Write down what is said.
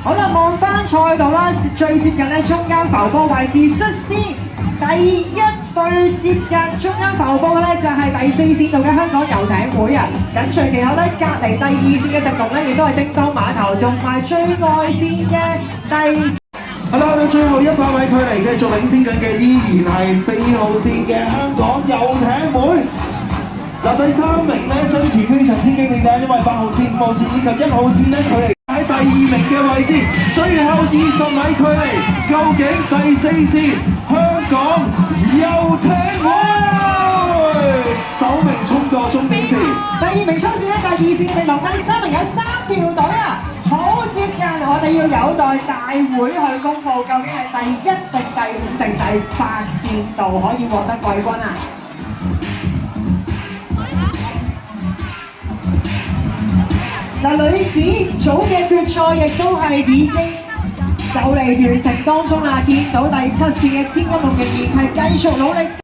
好啦，望翻賽道啦，最接近咧中間浮波位置，率先第一隊接近中間浮波嘅咧就係第4線道嘅香港遊艇會啊，緊隨其後咧隔離第2線嘅迪龍咧，亦都係叮當碼頭，同埋最外線嘅第。係啦，到最後100米距離繼續領先緊嘅依然係4號線嘅香港遊艇會。嗱，第3名咧真前非常之激烈嘅，因為8號線、5號線以及1號線咧距離喺第2名嘅位置，最後20米距離，究竟第4線香港遊艇會首名衝過終點線，第2名衝線咧，第2線嘅地龍，第3名有3條隊啊，好接近，我哋要有待大會去公佈，究竟係第1定第5定第8線道可以獲得季軍啊！嗱，女子組嘅決賽亦都係已經就嚟完成當中啦，見到第7線嘅千金龍仍然係繼續努力。